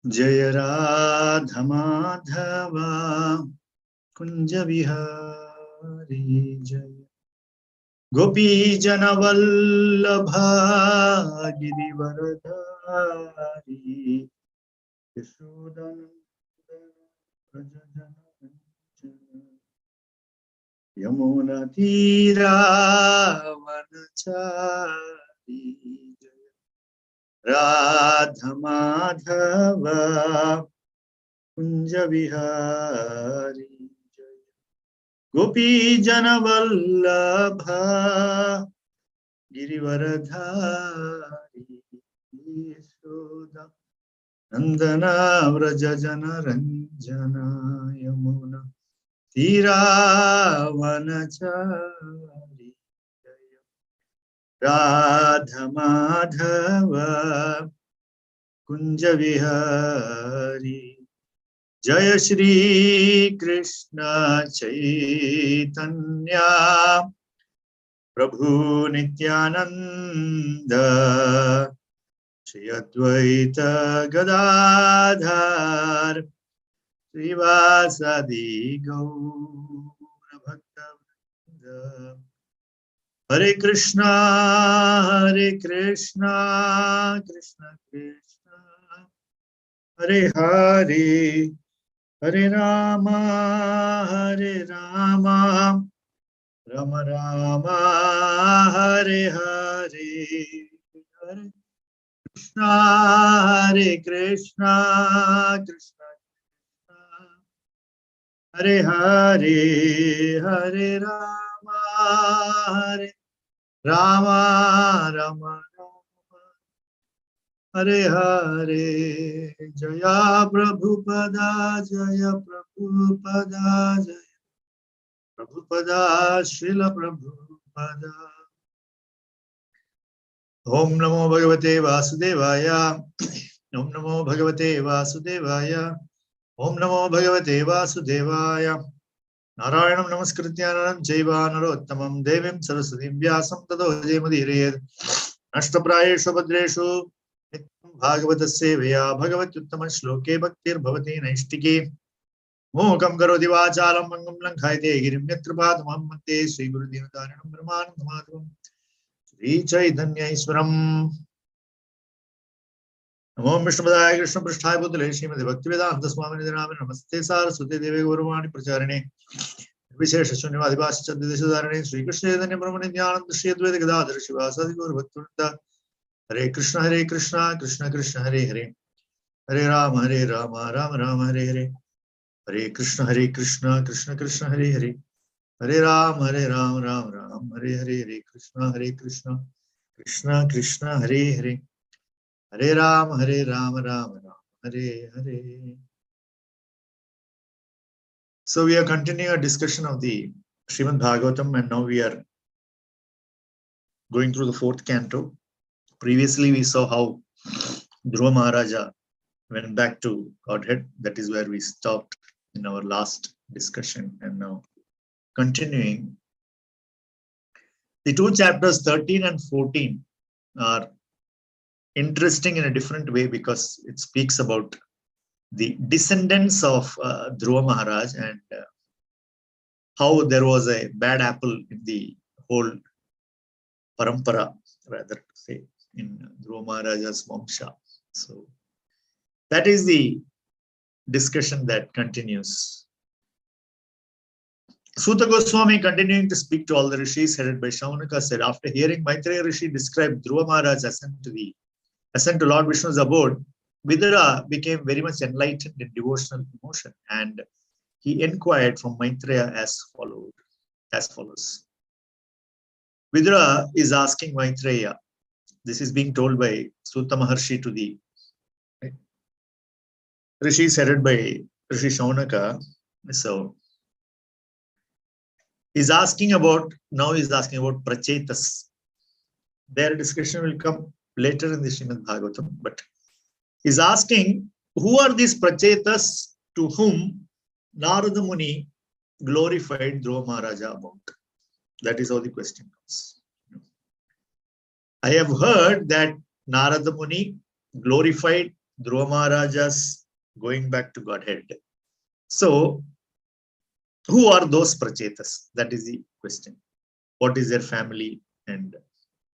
Jaya Radha Madhava Kunja Vihari Jaya Gopi Jana Vallabha Girivaradhari Yashodanandana Vrajajana Yamuna Tira Vanachari Radha Madhava Kunja Vihari Gopi Jana Vallabha Girivaradhari Yashoda Nandana Vrajajana Ranjana Yamuna Tiravanachari Radha Madhava Kunja Vihari Jaya Shri Krishna Chaitanya Prabhu Nityananda Shri Advaita Gadadhar Srivasadi Gaura Bhakta Hare Krishna Krishna Krishna Hare Hare Hare Rama Rama Rama Hare Hare Hare Krishna Krishna Hare Hare Hare Rama Rama Rama Hare Hare Jaya Prabhupada Jaya Prabhupada Jaya Prabhupada Srila Prabhupada Om Namo Bhagavate Vasudevaya Om Namo Bhagavate Vasudevaya Om Namo Bhagavate Vasudevaya Narayanam Namaskrityanam Jaiva Narottamam Devim Saraswatim Vyasam Tado Jayamadirayed Ashtaprayeshu Bhadreshu Nityam Bhagavata Sevaya Bhagavati Uttama Shloke Bhaktir Bhavati Naishtike Mukam Karoti Vachalam Mangam Lankhaite Girim Yatrapad Muhammate Sri Guru Dinataranam Brahmanam Madhavam Sri Chaitanya Iswaram Namo Vishnupadaya Krishna Prasthaya Bhutale Srimati Bhaktivedanta Swamini Name Namaste Saraswati Devi Guruvani Pracharine Vishesha Shunyavadi Bhasha Chadvideshadarane Sri Krishna Chaitanya Brahma Nityananda Shri Advaita Gadadhara Shivasadi Gaur Bhaktivinoda Hare Krishna Krishna Krishna Hare Hare Hare Rama Rama Rama Hare Hare Hare Krishna Krishna Krishna Hare Hare Hare Rama Rama Hare Hare Hare Krishna Krishna Hare Hare Hare Rama Rama Hare Hare. So we are continuing a discussion of the Srimad Bhagavatam, and now we are going through the fourth canto. Previously we saw how Dhruva Maharaja went back to Godhead. That is where we stopped in our last discussion, and now continuing. The two chapters 13 and 14 are interesting in a different way because it speaks about the descendants of Dhruva Maharaj and how there was a bad apple in the whole parampara, rather to say, in Dhruva Maharaja's Vamsha. So that is the discussion that continues. Suta Goswami, continuing to speak to all the rishis headed by Shaunaka, said, after hearing Maitreya Rishi describe Dhruva Maharaj's ascent to Lord Vishnu's abode, Vidura became very much enlightened in devotional emotion, and he inquired from Maitreya as follows. Vidura is asking Maitreya, this is being told by Suta Maharshi to the rishis headed by Rishi Shaunaka. So he's asking about Prachetas. Their discussion will come later in the Srimad Bhagavatam, but he's asking who are these Prachetas to whom Narada Muni glorified Dhruva Maharaja about? That is how the question comes. I have heard that Narada Muni glorified Dhruva Maharaja's going back to Godhead. So, who are those Prachetas? That is the question. What is their family and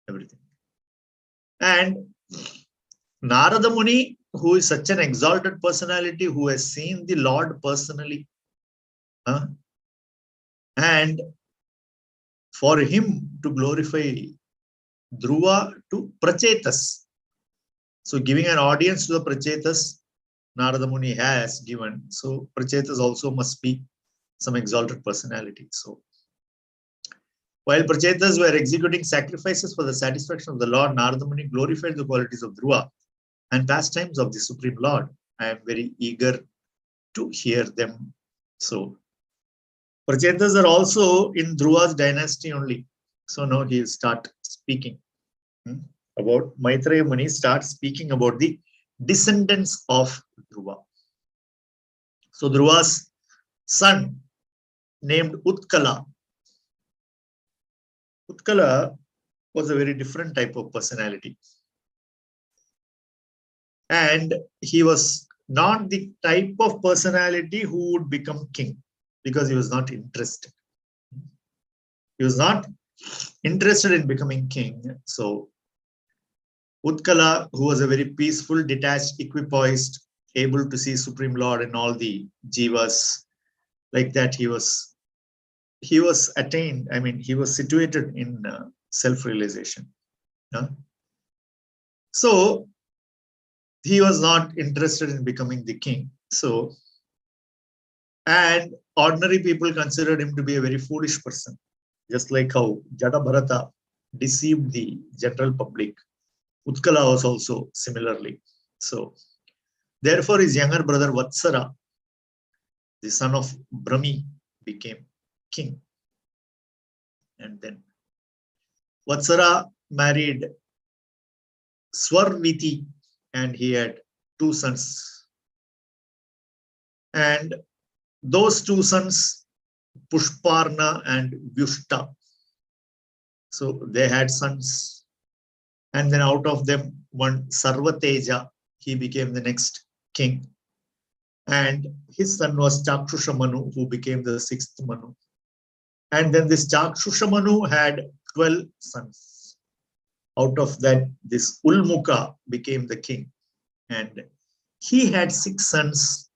everything? And Narada Muni, who is such an exalted personality, who has seen the Lord personally, and for him to glorify Dhruva to Prachetas. So giving an audience to the Prachetas, Narada Muni has given. So Prachetas also must be some exalted personality. So while Prachetas were executing sacrifices for the satisfaction of the Lord, Narada Muni glorified the qualities of Dhruva and pastimes of the Supreme Lord. I am very eager to hear them. So Prachetas are also in Dhruva's dynasty only. So now he will start speaking about Maitreya Muni, starts speaking about the descendants of Dhruva. So Dhruva's son named Utkala. Utkala was a very different type of personality. And he was not the type of personality who would become king, because he was not interested. He was not interested in becoming king. So Utkala, who was a very peaceful, detached, equipoised, able to see Supreme Lord and all the jivas, like that, he was attained. I mean, he was situated in self-realization. So he was not interested in becoming the king. So, and ordinary people considered him to be a very foolish person, just like how Jada Bharata deceived the general public. Utkala was also similarly. So, therefore, his younger brother Vatsara, the son of Brahmi, became king. And then Vatsara married Swarniti, and he had 2 sons. And those 2 sons, Pushparna and Vyushta, so they had sons. And then out of them, one Sarvateja, he became the next king. And his son was Chakshusha Manu, who became the 6th Manu. And then this Chakshusha Manu had 12 sons. Out of that, this Ulmuka became the king. And he had 6 sons.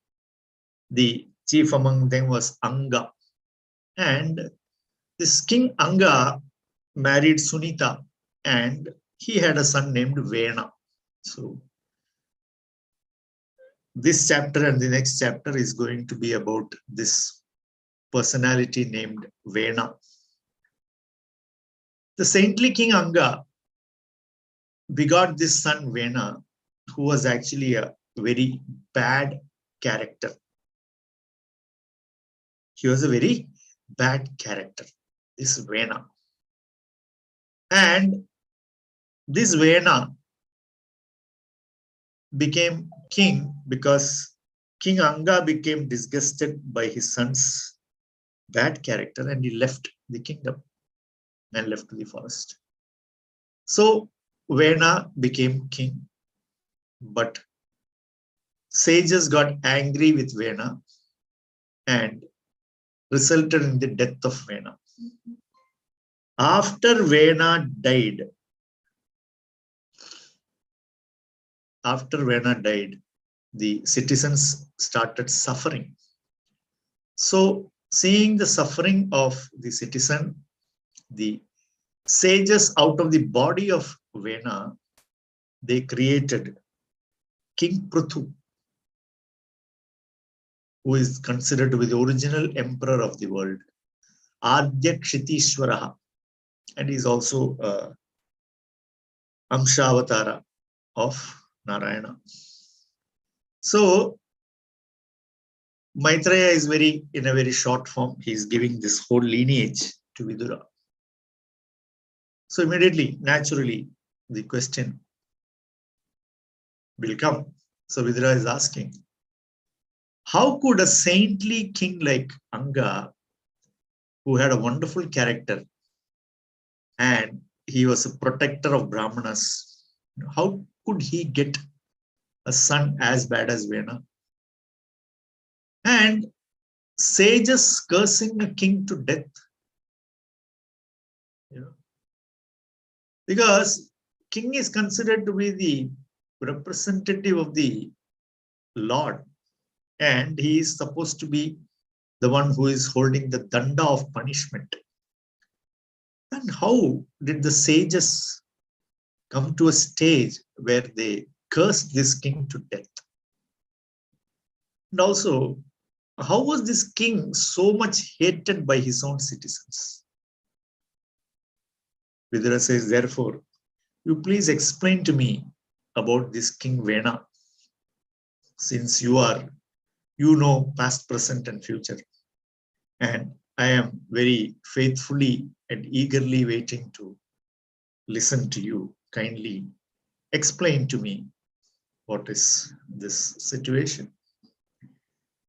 The chief among them was Anga. And this King Anga married Sunita, and he had a son named Vena. So this chapter and the next chapter is going to be about this personality named Vena. The saintly King Anga begot this son Vena, who was actually a very bad character. He was a very bad character, this Vena. And this Vena became king because King Anga became disgusted by his son's bad character, and he left the kingdom and left the forest. So Vena became king, but sages got angry with Vena and resulted in the death of Vena. After Vena died, the citizens started suffering. So, seeing the suffering of the citizen, the sages out of the body of Vena, they created King Prithu, who is considered to be the original emperor of the world, Adya Kshitishwaraha, and he is also Amshavatara of Narayana. So Maitreya is in a very short form, he is giving this whole lineage to Vidura. So immediately, naturally, the question will come So Vidura is asking, how could a saintly king like Anga, who had a wonderful character and he was a protector of Brahmanas, how could he get a son as bad as Vena? And sages cursing a king to death. Because king is considered to be the representative of the Lord, and he is supposed to be the one who is holding the danda of punishment. And how did the sages come to a stage where they cursed this king to death? And also, how was this king so much hated by his own citizens? Vidura says, therefore, you please explain to me about this King Vena, since you know past, present, and future. And I am very faithfully and eagerly waiting to listen to you. Kindly explain to me what is this situation.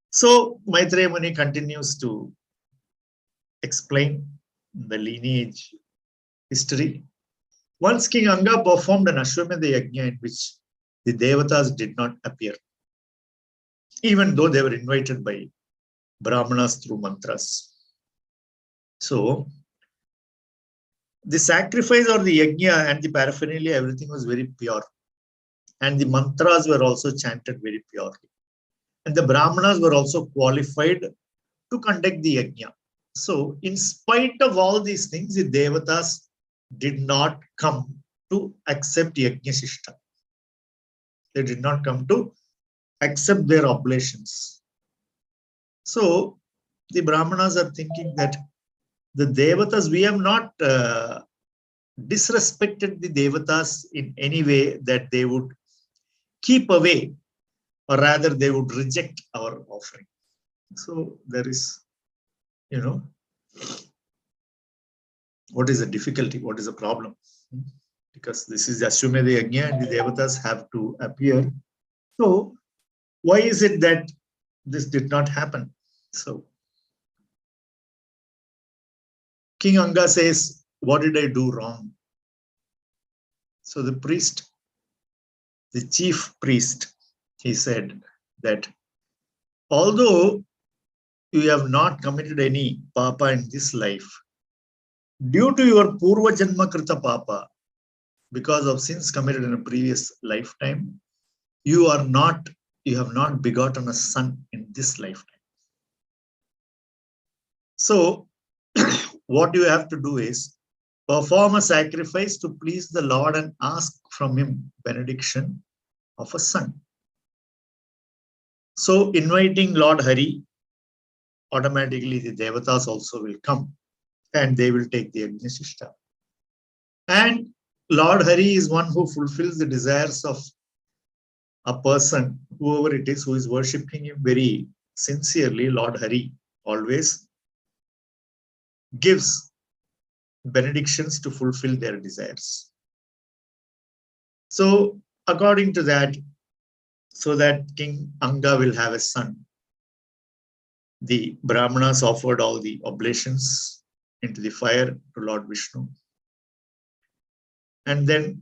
So Maitreya Muni continues to explain the lineage history. Once King Anga performed an Ashwamedha Yajna in which the Devatas did not appear, even though they were invited by Brahmanas through mantras. So the sacrifice or the Yajna and the paraphernalia, everything was very pure. And the mantras were also chanted very purely. And the Brahmanas were also qualified to conduct the Yajna. So in spite of all these things, the Devatas did not come to accept Yajna Shishta. They did not come to accept their oblations. So the Brahmanas are thinking that the Devatas, we have not disrespected the Devatas in any way that they would keep away, or rather they would reject our offering. So there is, what is the difficulty? What is the problem? Because this is Ashwamedha Yajna and the Devatas have to appear. So why is it that this did not happen? So King Anga says, what did I do wrong? So the priest, the chief priest, he said that although you have not committed any papa in this life, due to your Purva Janma Krita Papa, because of sins committed in a previous lifetime, you have not begotten a son in this lifetime. So what you have to do is perform a sacrifice to please the Lord and ask from him benediction of a son. So inviting Lord Hari, automatically the Devatas also will come and they will take the Yajna Shishta. And Lord Hari is one who fulfills the desires of a person, whoever it is, who is worshipping him very sincerely. Lord Hari always gives benedictions to fulfill their desires. So according to that, so that King Anga will have a son, the Brahmanas offered all the oblations into the fire to Lord Vishnu. And then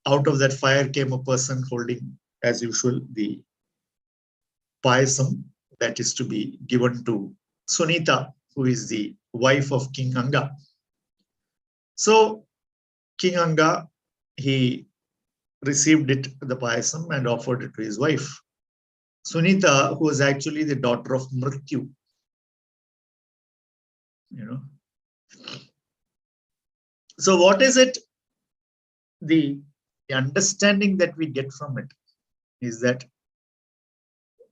out of that fire came a person holding, as usual, the payasam that is to be given to Sunita, who is the wife of King Anga. So King Anga, he received it, the payasam, and offered it to his wife. Sunita, who was actually the daughter of Mrityu. So what is it? The understanding that we get from it is that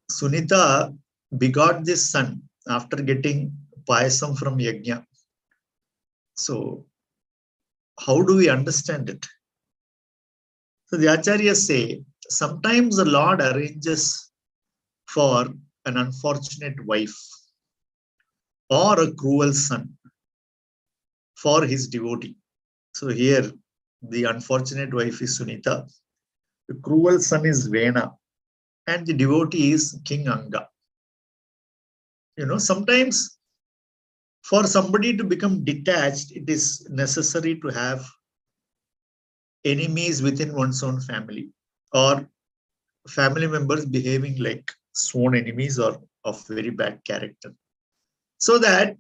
Sunita begot this son after getting payasam from Yajna. So how do we understand it? So the Acharyas say, sometimes the Lord arranges for an unfortunate wife or a cruel son for his devotee. So here, the unfortunate wife is Sunita, The cruel son is Vena, and the devotee is King Anga. Sometimes for somebody to become detached, it is necessary to have enemies within one's own family, or family members behaving like sworn enemies or of very bad character, so that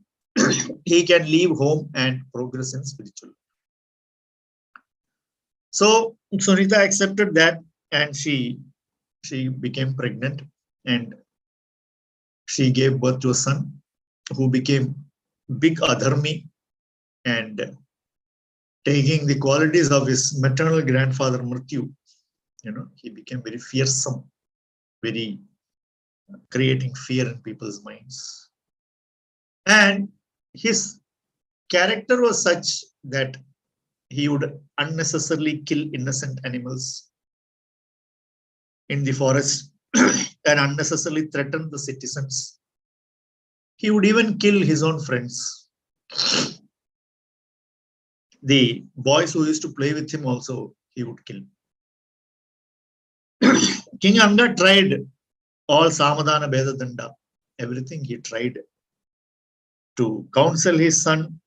he can leave home and progress in spiritual. So Sunita accepted that, and she became pregnant, and she gave birth to a son who became big adharmi, and taking the qualities of his maternal grandfather Mrityu, he became very fearsome, very creating fear in people's minds. And his character was such that he would unnecessarily kill innocent animals in the forest and unnecessarily threaten the citizens. He would even kill his own friends. The boys who used to play with him also, he would kill. King Anga tried all Samadhana Bedadanda, everything he tried to counsel his son,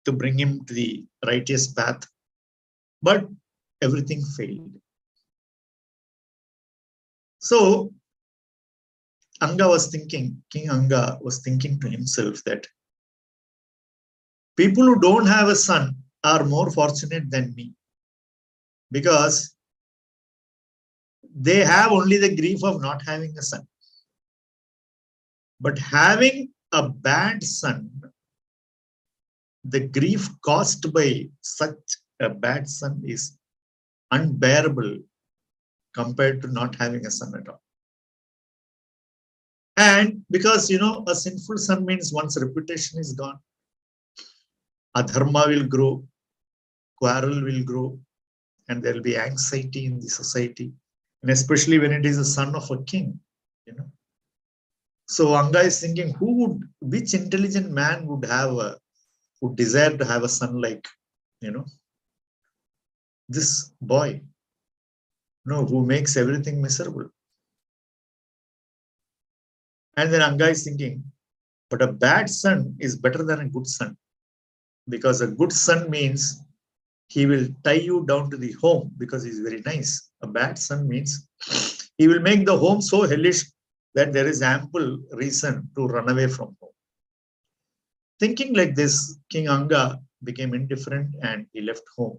to bring him to the righteous path, but everything failed. So King Anga was thinking to himself that people who don't have a son are more fortunate than me, because they have only the grief of not having a son. But having a bad son, the grief caused by such a bad son is unbearable compared to not having a son at all. And because, a sinful son means one's reputation is gone. Adharma will grow, quarrel will grow, and there will be anxiety in the society. And especially when it is a son of a king, So Anga is thinking, which intelligent man would desire to have a son like, this boy, who makes everything miserable. And then Anga is thinking, but a bad son is better than a good son, because a good son means he will tie you down to the home because he's very nice. A bad son means he will make the home so hellish that there is ample reason to run away from home. Thinking like this, King Anga became indifferent and he left home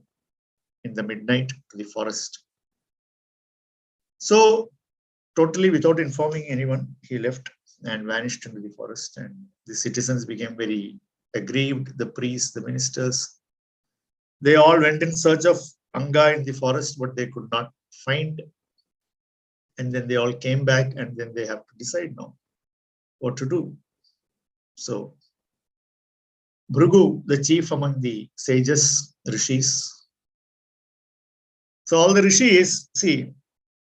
in the midnight to the forest. So, totally without informing anyone, he left and vanished into the forest, and the citizens became very aggrieved, the priests, the ministers. They all went in search of Anga in the forest, but they could not find. And then they all came back, and then they have to decide now what to do. So Bhrigu, the chief among the sages, rishis. So all the rishis,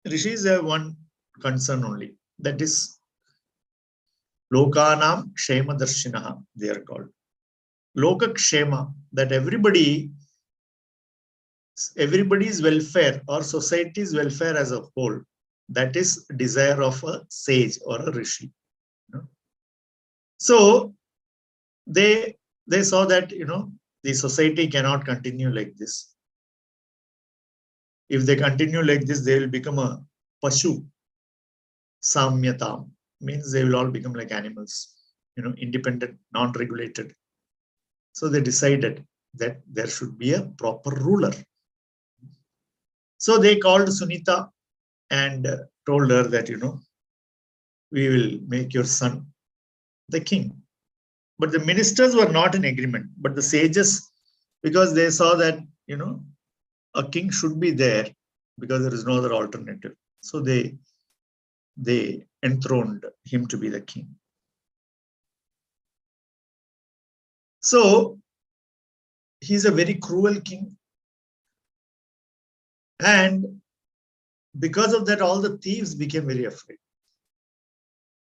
rishis have one concern only, that is Lokanam Kshema Darshinaha, they are called. Loka Kshema, that everybody's welfare or society's welfare as a whole, that is desire of a sage or a rishi. So they saw that the society cannot continue like this. If they continue like this, they will become a pashu samyatam, means they will all become like animals, independent, non-regulated. So they decided that there should be a proper ruler. So they called Sunita and told her that, we will make your son the king. But the ministers were not in agreement. But the sages, because they saw that, a king should be there because there is no other alternative. So they enthroned him to be the king. So he's a very cruel king. And because of that, all the thieves became very afraid,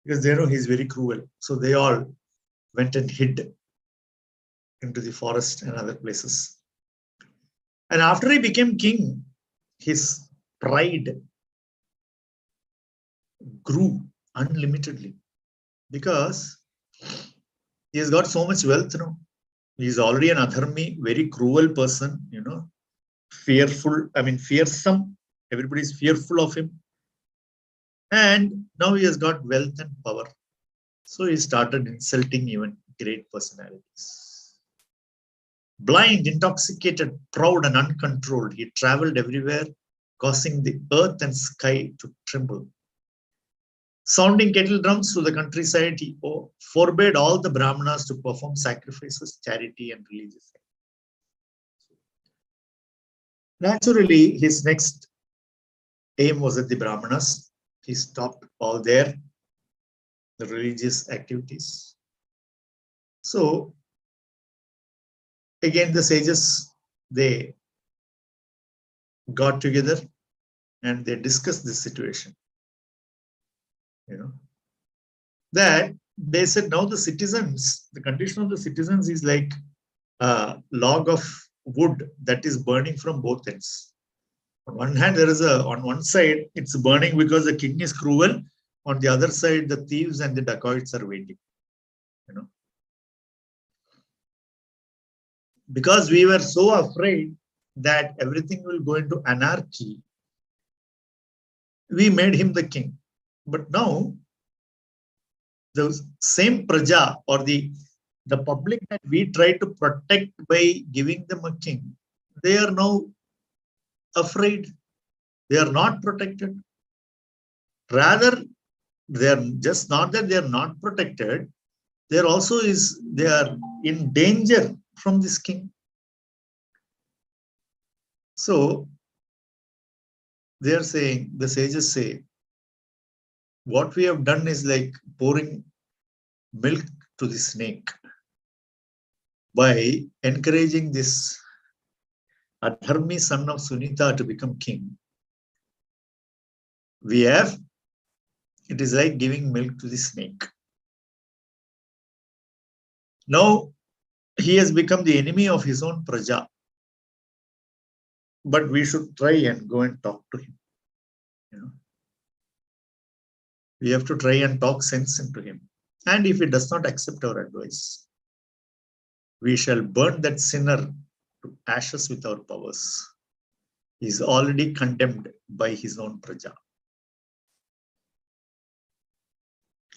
because they know he's very cruel. So they all went and hid into the forest and other places. And after he became king, his pride grew unlimitedly because he has got so much wealth now. He is already an adharmi, very cruel person, fearful, fearsome. Everybody is fearful of him. And now he has got wealth and power. So he started insulting even great personalities. Blind, intoxicated, proud, and uncontrolled, he traveled everywhere, causing the earth and sky to tremble. Sounding kettle drums through the countryside, he forbade all the Brahmanas to perform sacrifices, charity, and religious acts. Naturally, his next aim was at the Brahmanas. He stopped all the religious activities. So, again, the sages, they got together and they discussed this situation. That they said now the citizens, the condition of the citizens is like a log of wood that is burning from both ends. On one hand, on one side, it's burning because the king is cruel. On the other side, the thieves and the dacoits are waiting. Because we were so afraid that everything will go into anarchy, we made him the king. But now, the same praja or the public that we try to protect by giving them a king, they are now afraid. They are not protected. Rather, they are just not that they are not protected. They are in danger from this king. So they are saying, the sages say, what we have done is like pouring milk to the snake by encouraging this adharmi son of Sunita to become king. It is like giving milk to the snake. Now he has become the enemy of his own praja. But we should try and go and talk to him. We have to try and talk sense into him. And if he does not accept our advice, we shall burn that sinner to ashes with our powers. He is already condemned by his own praja.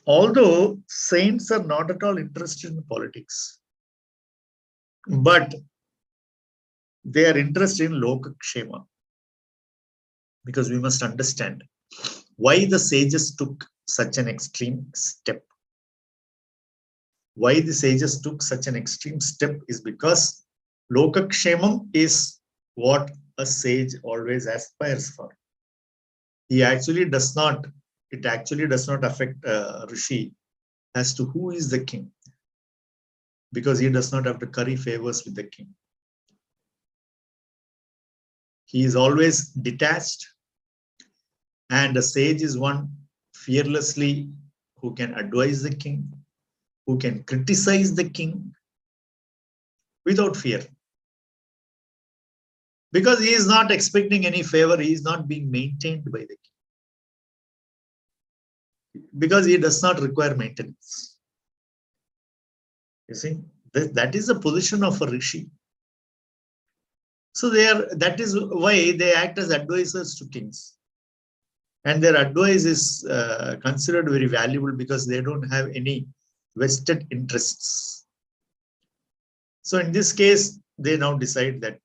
Although saints are not at all interested in politics, but they are interested in lokakshema. Because we must understand why the sages took such an extreme step. Why the sages took such an extreme step is because lokakshemam is what a sage always aspires for. It actually does not affect Rishi as to who is the king, because he does not have to curry favors with the king. He is always detached, and a sage is one fearlessly who can advise the king, who can criticize the king without fear. Because he is not expecting any favor, he is not being maintained by the king. Because he does not require maintenance. You see, that is the position of a rishi. So that is why they act as advisors to kings. And their advice is considered very valuable because they don't have any vested interests. So in this case, they now decide that,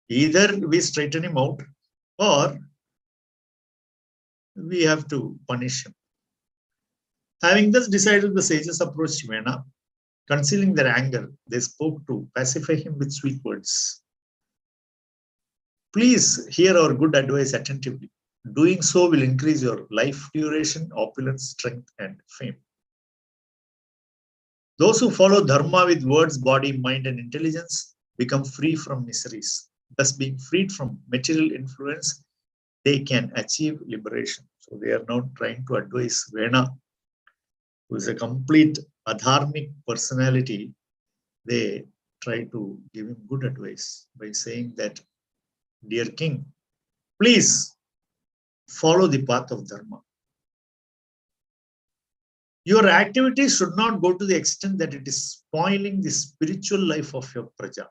either we straighten him out or we have to punish him. Having thus decided, the sages approached Vena. Concealing their anger, they spoke to pacify him with sweet words. Please hear our good advice attentively. Doing so will increase your life duration, opulence, strength, and fame. Those who follow dharma with words, body, mind, and intelligence become free from miseries. Thus, being freed from material influence, they can achieve liberation. So they are now trying to advise Vena, who is a complete adharmic personality. They try to give him good advice by saying that, dear king, please follow the path of dharma. Your activities should not go to the extent that it is spoiling the spiritual life of your praja.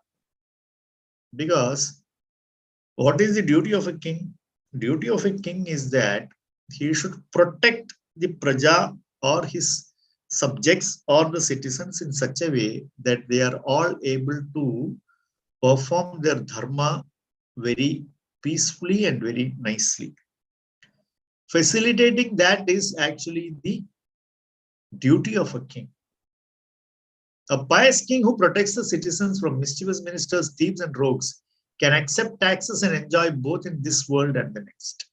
Because what is the duty of a king? Duty of a king is that he should protect the praja or his subjects or the citizens in such a way that they are all able to perform their dharma very peacefully and very nicely. Facilitating that is actually the duty of a king. A pious king who protects the citizens from mischievous ministers, thieves, and rogues can accept taxes and enjoy both in this world and the next.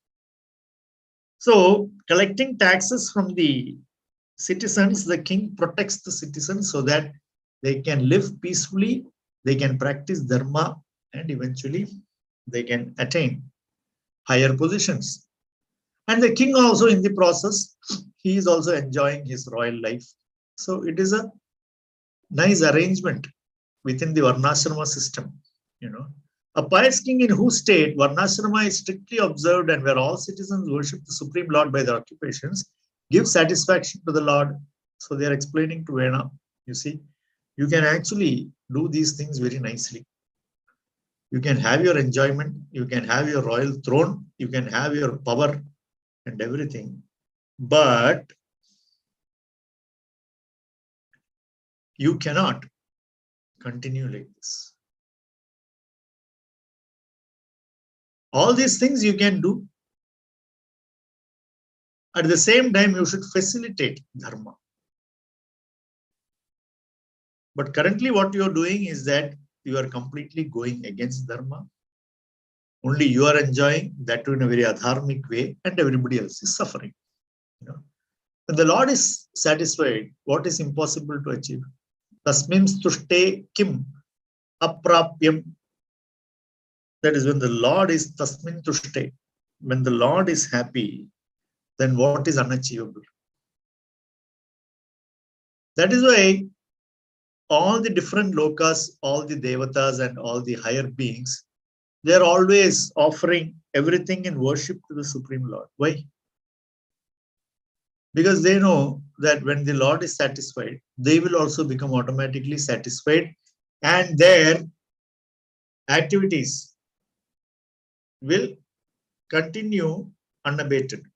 So, collecting taxes from the citizens, the king protects the citizens so that they can live peacefully, they can practice dharma, and eventually they can attain higher positions. And the king also, in the process, he is also enjoying his royal life. So it is a nice arrangement within the Varnashrama system. A pious king in whose state Varnashrama is strictly observed and where all citizens worship the Supreme Lord by their occupations, gives satisfaction to the Lord. So they are explaining to Vena, you see, you can actually do these things very nicely. You can have your enjoyment, you can have your royal throne, you can have your power and everything, but you cannot continue like this. All these things you can do. At the same time, you should facilitate dharma. But currently what you are doing is that you are completely going against dharma. Only you are enjoying that in a very adharmic way, and everybody else is suffering. When the Lord is satisfied, what is impossible to achieve? Tasmin stushte kim aprapyam. That is when the Lord is tasmin tushte. When the Lord is happy, then what is unachievable? That is why all the different lokas, all the devatas and all the higher beings, they are always offering everything in worship to the Supreme Lord. Why? Because they know that when the Lord is satisfied, they will also become automatically satisfied and their activities will continue unabated.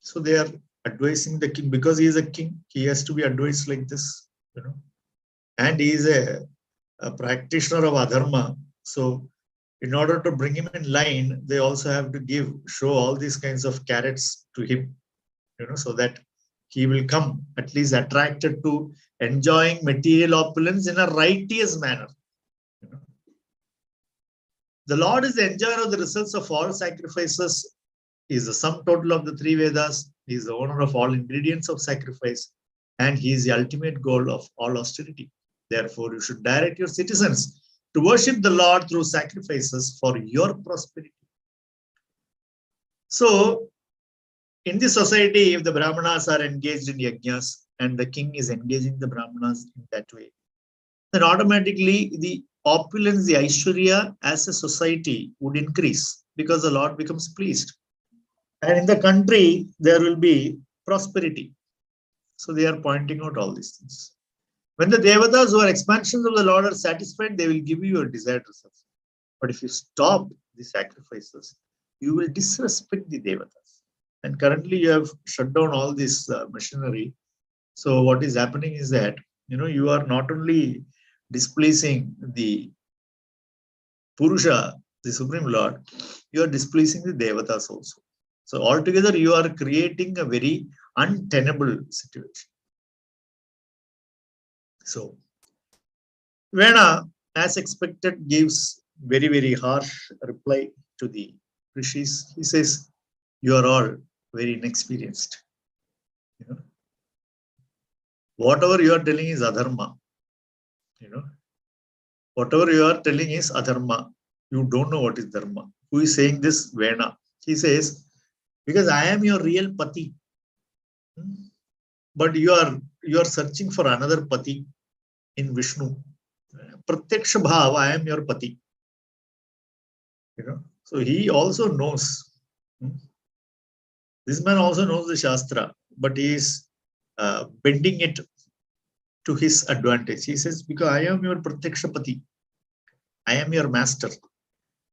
So they are advising the king, because he is a king, he has to be advised like this, and he is a practitioner of adharma. So in order to bring him in line, they also have to show all these kinds of carrots to him, so that he will come at least attracted to enjoying material opulence in a righteous manner. The Lord is the enjoyer of the results of all sacrifices. He is the sum total of the three Vedas. He is the owner of all ingredients of sacrifice. And he is the ultimate goal of all austerity. Therefore, you should direct your citizens to worship the Lord through sacrifices for your prosperity. So, in this society, if the Brahmanas are engaged in yajnas and the king is engaging the Brahmanas in that way, then automatically the opulence, the Aishwarya as a society would increase because the Lord becomes pleased. And in the country, there will be prosperity. So they are pointing out all these things. When the devatas who are expansions of the Lord are satisfied, they will give you your desired results. But if you stop the sacrifices, you will disrespect the devatas. And currently you have shut down all this machinery. So what is happening is that, you are not only displeasing the Purusha, the Supreme Lord, you are displeasing the devatas also. So altogether, you are creating a very untenable situation. So Vena, as expected, gives very, very harsh reply to the rishis. He says, you are all very inexperienced. Whatever you are telling is adharma. Whatever you are telling is adharma. You don't know what is dharma. Who is saying this? Vena. He says, because I am your real pati. But you are searching for another pati in Vishnu. Pratyaksha bhav, I am your pati. So he also knows. This man also knows the Shastra, but he is bending it to his advantage. He says, because I am your Pratyakshapati, I am your master.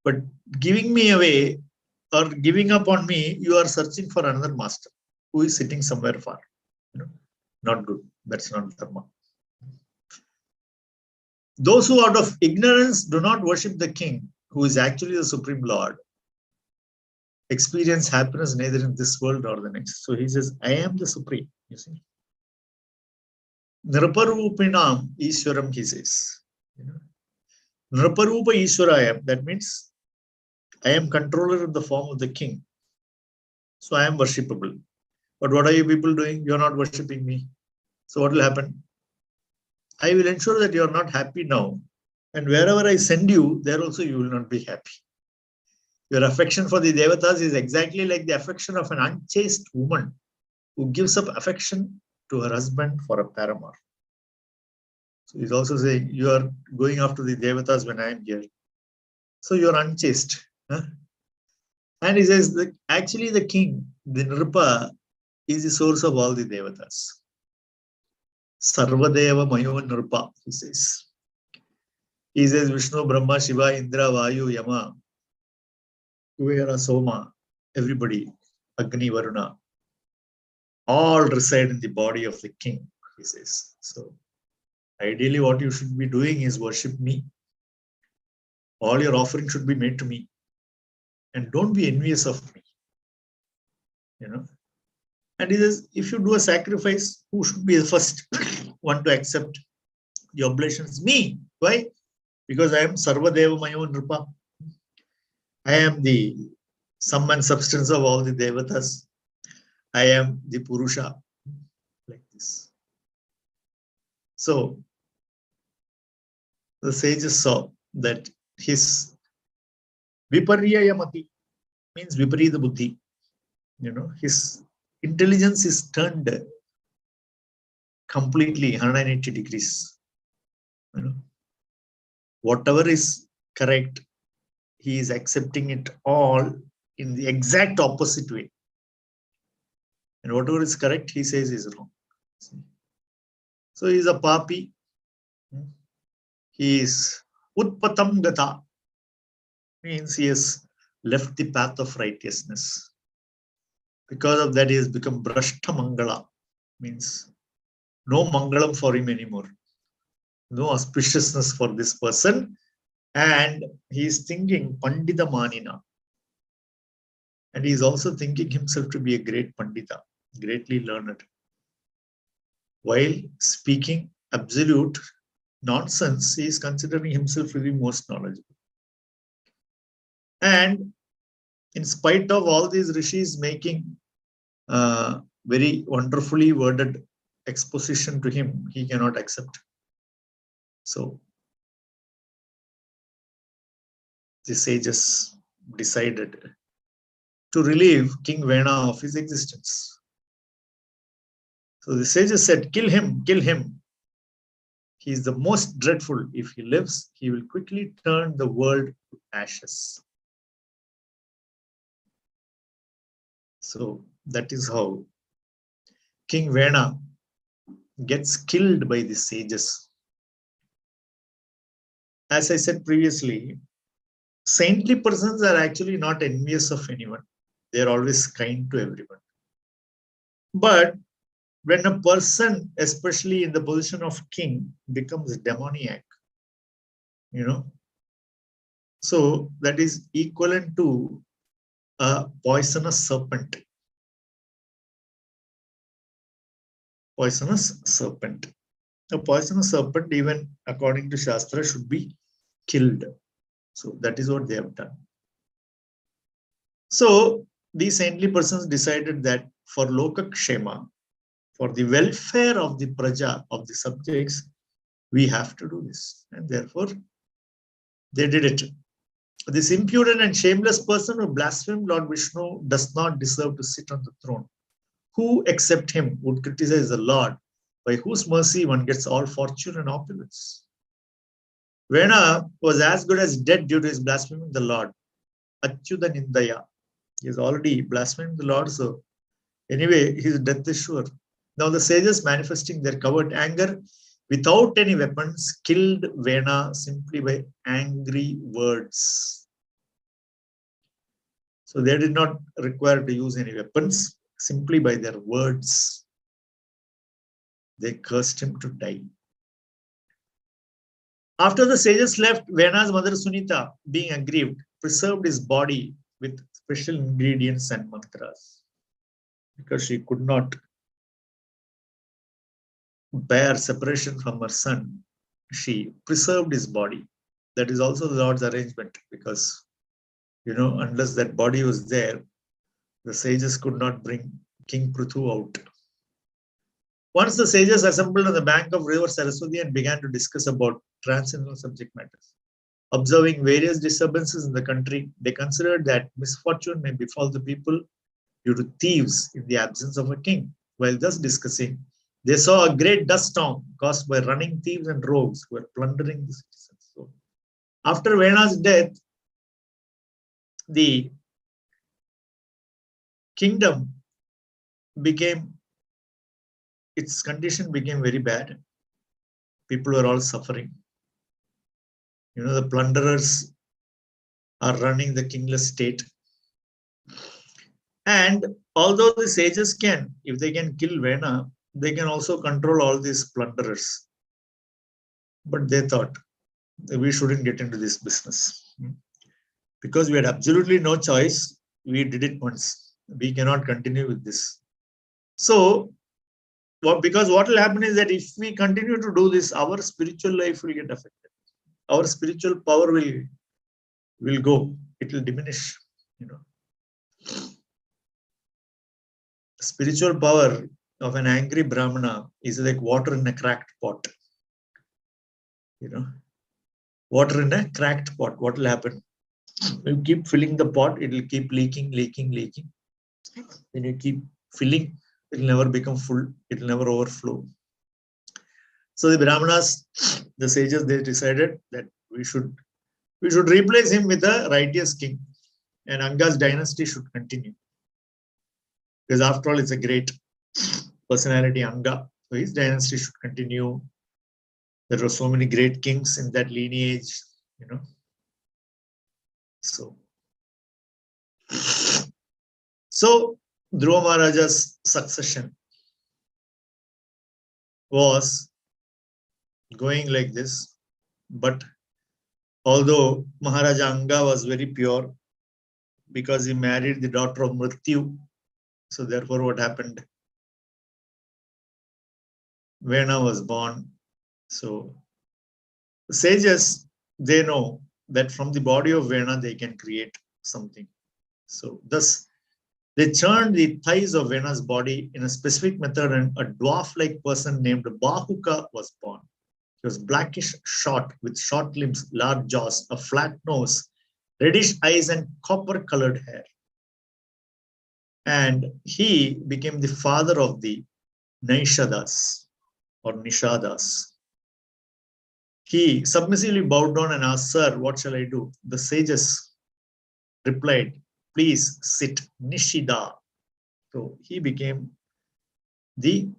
But giving me away or giving up on me, you are searching for another master who is sitting somewhere far. Not good. That's not dharma. Those who out of ignorance do not worship the king, who is actually the Supreme Lord, experience happiness neither in this world or the next. So he says, I am the Supreme. You see. Nriparupinam Ishwaram, he says. Nriparupa Ishwarayam, that means I am controller in the form of the king. So I am worshipable. But what are you people doing? You are not worshipping me. So what will happen? I will ensure that you are not happy now. And wherever I send you, there also you will not be happy. Your affection for the devatas is exactly like the affection of an unchaste woman who gives up affection to her husband for a paramour. So he's also saying, you are going after the devatas when I am here. So you are unchaste. Huh? And he says, that actually the king, the Nripa, is the source of all the devatas. Sarvadeva Mayo Nripa, he says. He says, Vishnu, Brahma, Shiva, Indra, Vayu, Yama, Kuvera, Soma, everybody, Agni, Varuna, all reside in the body of the king, he says. So ideally what you should be doing is worship me. All your offerings should be made to me. And don't be envious of me. And he says, if you do a sacrifice, who should be the first one to accept the oblations? Me. Why? Because I am Sarvadeva Mayo Nripa. I am the sum and substance of all the devatas. I am the Purusha. Like this. So the sages saw that his Viparyayamati means Viparita Buddhi. His intelligence is turned completely 180 degrees. Whatever is correct, he is accepting it all in the exact opposite way. And whatever is correct, he says is wrong. So he is a papi. He is utpatam gata. Means he has left the path of righteousness. Because of that, he has become Brashta Mangala. Means no Mangalam for him anymore. No auspiciousness for this person. And he is thinking Pandita Manina. And he is also thinking himself to be a great Pandita, greatly learned. While speaking absolute nonsense, he is considering himself to be most knowledgeable. And in spite of all these rishis making very wonderfully worded exposition to him, he cannot accept. So the sages decided to relieve King Vena of his existence. So the sages said, kill him, kill him. He is the most dreadful. If he lives, he will quickly turn the world to ashes. So that is how King Vena gets killed by the sages. As I said previously, saintly persons are actually not envious of anyone. They are always kind to everyone. But when a person, especially in the position of king, becomes demoniac, so that is equivalent to a poisonous serpent. Poisonous serpent. A poisonous serpent, even according to Shastra, should be killed. So that is what they have done. So these saintly persons decided that for Lokakshema, for the welfare of the praja, of the subjects, we have to do this. And therefore, they did it. This impudent and shameless person who blasphemed Lord Vishnu does not deserve to sit on the throne. Who except him would criticize the Lord, by whose mercy one gets all fortune and opulence? Vena was as good as dead due to his blaspheming the Lord. Achyuta Nindaya. He has already blasphemed the Lord, so anyway, his death is sure. Now the sages, manifesting their covert anger without any weapons, killed Vena simply by angry words. So they did not require to use any weapons, simply by their words. They cursed him to die. After the sages left, Vena's mother Sunita, being aggrieved, preserved his body with special ingredients and mantras. Because she could not bear separation from her son, she preserved his body. That is also the Lord's arrangement, because, unless that body was there, the sages could not bring King Prithu out. Once the sages assembled on the bank of river Saraswati and began to discuss about transcendental subject matters. Observing various disturbances in the country, they considered that misfortune may befall the people due to thieves in the absence of a king. While thus discussing, they saw a great dust storm caused by running thieves and rogues who were plundering the citizens. So, after Vena's death, the kingdom its condition became very bad. People were all suffering. The plunderers are running the kingless state. And although the sages can, if they can kill Vena, they can also control all these plunderers. But they thought, we shouldn't get into this business. Because we had absolutely no choice, we did it once. We cannot continue with this. So, because what will happen is that if we continue to do this, our spiritual life will get affected. Our spiritual power will go. It will diminish. Spiritual power of an angry Brahmana is like water in a cracked pot. Water in a cracked pot. What will happen? You keep filling the pot, it will keep leaking. Then you keep filling, it will never become full, it will never overflow. So the Brahmanas, the sages, they decided that we should replace him with a righteous king, and Anga's dynasty should continue. Because after all, it's a great personality, Anga. So his dynasty should continue. There were so many great kings in that lineage, So Dhruva Maharaja's succession was going like this, but although Maharaja Anga was very pure because he married the daughter of Mrityu, so therefore what happened? Vena was born. So the sages, they know that from the body of Vena they can create something. So thus they churned the thighs of Vena's body in a specific method, and a dwarf-like person named Bahuka was born. He was blackish, short, with short limbs, large jaws, a flat nose, reddish eyes, and copper-colored hair. And he became the father of the Naishadas or Nishadas. He submissively bowed down and asked, "Sir, what shall I do?" The sages replied, "Please sit, Nishida." So he became the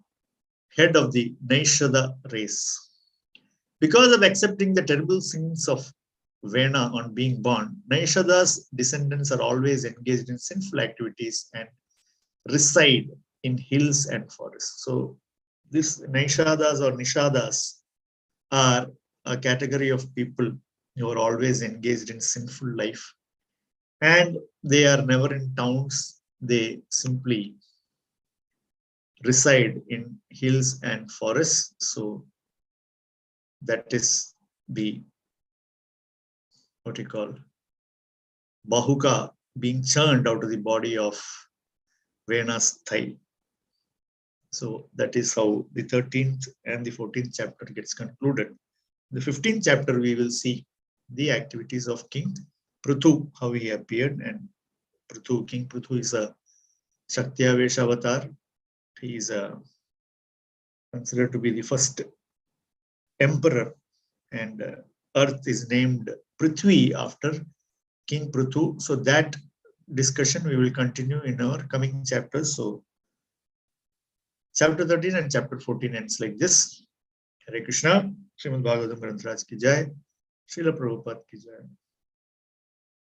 head of the Naishada race. Because of accepting the terrible sins of Vena on being born, Naishada's descendants are always engaged in sinful activities and reside in hills and forests. So these Naishadas or Nishadas are a category of people who are always engaged in sinful life. And they are never in towns. They simply reside in hills and forests. So that is the, what you call, Bahuka being churned out of the body of Vena's thigh. So that is how the 13th and the 14th chapter gets concluded. The 15th chapter, we will see the activities of King Prithu, how he appeared. And King Prithu is a Shaktyavesh avatar. He is considered to be the first emperor, and earth is named Prithvi after King Prithu. So that discussion we will continue in our coming chapters. So chapter 13 and chapter 14 ends like this. Hare Krishna. Srimad Bhagavatam Granth Raj ki jai. Srila Prabhupada ki jai.